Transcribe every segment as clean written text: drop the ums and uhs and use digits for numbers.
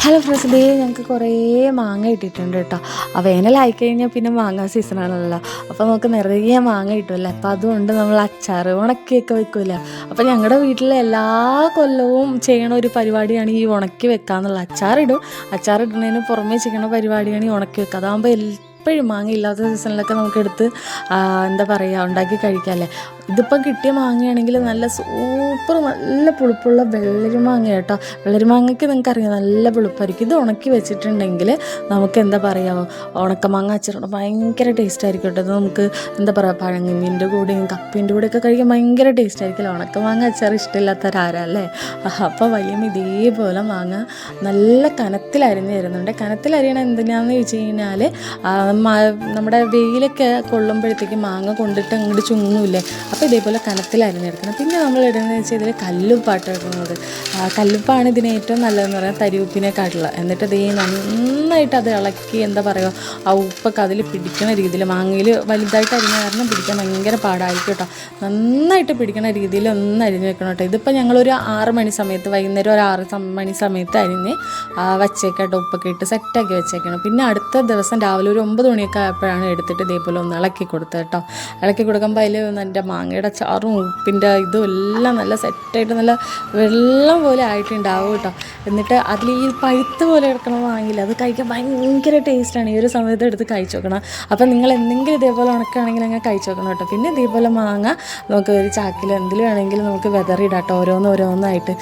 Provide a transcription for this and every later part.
Hello friends, ഇതേ ഞങ്ങൾക്ക് കുറേ മാങ്ങ കിട്ടിയിട്ടുണ്ട് കേട്ടോ. വേനലായി കഴിഞ്ഞാൽ പിന്നെ മാങ്ങ സീസണാണല്ലോ. അപ്പോൾ നമുക്ക് നിറയെ മാങ്ങ കിട്ടുമല്ലോ. അപ്പോൾ അതുകൊണ്ട് നമ്മൾ അച്ചാർ ഉണക്കിയൊക്കെ വെക്കില്ല. അപ്പോൾ ഞങ്ങളുടെ വീട്ടിൽ എല്ലാ കൊല്ലവും ചെയ്യണ ഒരു പരിപാടിയാണ് ഈ ഉണക്കി വെക്കാന്നുള്ള. അച്ചാറിടുന്നതിന് പുറമേ ചെയ്യുന്ന പരിപാടിയാണ് ഈ ഉണക്കി വെക്കുക. അതാകുമ്പോൾ എപ്പോഴും മാങ്ങ ഇല്ലാത്ത സീസണിലൊക്കെ നമുക്കെടുത്ത് എന്താ പറയുക ഉണ്ടാക്കി കഴിക്കാമല്ലേ. ഇതിപ്പം കിട്ടിയ മാങ്ങയാണെങ്കിൽ നല്ല സൂപ്പർ നല്ല പുളിപ്പുള്ള വെള്ളരി മാങ്ങ കേട്ടോ. വെള്ളരി മാങ്ങയ്ക്ക് നിങ്ങൾക്കറിയാം നല്ല പുളിപ്പായിരിക്കും. ഇത് ഉണക്കി വെച്ചിട്ടുണ്ടെങ്കിൽ നമുക്ക് എന്താ പറയുക, ഉണക്കമാങ്ങ അച്ചാറുണ്ട് ഭയങ്കര ടേസ്റ്റ് ആയിരിക്കും കേട്ടോ. ഇത് നമുക്ക് എന്താ പറയുക, പഴങ്ങിൻ്റെ കൂടെയും കപ്പിൻ്റെ കൂടെയൊക്കെ കഴിക്കാൻ ഭയങ്കര ടേസ്റ്റ് ആയിരിക്കില്ല. ഉണക്കമാങ്ങ അച്ചാർ ഇഷ്ടമില്ലാത്തവരാരല്ലേ. അപ്പോൾ വലിയ ഇതേപോലെ മാങ്ങ നല്ല കനത്തിലരിഞ്ഞ് തരുന്നുണ്ട്. കനത്തിലരിയണം എന്തിനാണെന്ന് ചോദിച്ചു കഴിഞ്ഞാൽ നമ്മുടെ വെയിലൊക്കെ കൊള്ളുമ്പോഴത്തേക്ക് മാങ്ങ കൊണ്ടിട്ട് അങ്ങോട്ട് ചുങ്ങൂല്ലേ. അപ്പോൾ ഇതേപോലെ കനത്തിൽ അരിഞ്ഞെടുക്കണം. പിന്നെ നമ്മൾ ഇടുന്നതെന്ന് വെച്ചാൽ ഇതിൽ കല്ലുപ്പാട്ട് ഇടുന്നത്. കല്ലുപ്പാണ് ഇതിന് ഏറ്റവും നല്ലതെന്ന് പറയാം, തരിയുപ്പിനെക്കാട്ടുള്ള. എന്നിട്ട് ഇത് നന്നായിട്ട് അത് ഇളക്കി എന്താ പറയുക, ആ ഉപ്പൊക്കെ അതിൽ പിടിക്കുന്ന രീതിയിൽ, മാങ്ങയിൽ വലുതായിട്ട് അരിഞ്ഞ കാരണം പിടിക്കാൻ ഭയങ്കര പാടായിരിക്കും കേട്ടോ. നന്നായിട്ട് പിടിക്കുന്ന രീതിയിൽ ഒന്ന് അരിഞ്ഞ് വെക്കണം കേട്ടോ. ഇതിപ്പോൾ ഞങ്ങളൊരു 6 മണി സമയത്ത്, വൈകുന്നേരം ഒരു 6 മണി സമയത്ത് അരിഞ്ഞ് വച്ചേക്കട്ടോ, ഉപ്പൊക്കെ ഇട്ട് സെറ്റാക്കി വെച്ചേക്കണം. പിന്നെ അടുത്ത ദിവസം രാവിലെ ഒരു 9 മണിയൊക്കെ ആയപ്പോഴാണ് എടുത്തിട്ട് ഇതേപോലെ ഒന്ന് ഇളക്കി കൊടുത്തത് കേട്ടോ. ഇളക്കി കൊടുക്കുമ്പോൾ അതിൽ എൻ്റെ മാങ്ങയുടെ ചാറും ഉപ്പിൻ്റെ ഇതും എല്ലാം നല്ല സെറ്റായിട്ട് നല്ല വെള്ളം പോലെ ആയിട്ടുണ്ടാവും കേട്ടോ. എന്നിട്ട് അതിൽ ഈ പഴുത്ത് പോലെ കിടക്കണ മാങ്ങില്ല, അത് കഴിക്കാൻ ഭയങ്കര ടേസ്റ്റാണ്. ഈ ഒരു സമയത്ത് എടുത്ത് കഴിച്ചു നോക്കണം. അപ്പം നിങ്ങൾ എന്തെങ്കിലും ഇതേപോലെ ഉണക്കുകയാണെങ്കിൽ അങ്ങനെ കഴിച്ചു നോക്കണം കേട്ടോ. പിന്നെ ഇതേപോലെ മാങ്ങ നമുക്ക് ഒരു ചാക്കിൽ എന്തിലും വേണമെങ്കിലും നമുക്ക് വെതറിയിടാം കേട്ടോ, ഓരോന്നായിട്ട്.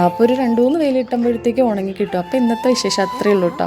അപ്പോൾ ഒരു 2-3 വെയിലിട്ടുമ്പോഴത്തേക്ക് ഉണങ്ങി കിട്ടും. അപ്പോൾ ഇന്നത്തെ വിശേഷം അത്രയേ ഉള്ളൂ കേട്ടോ.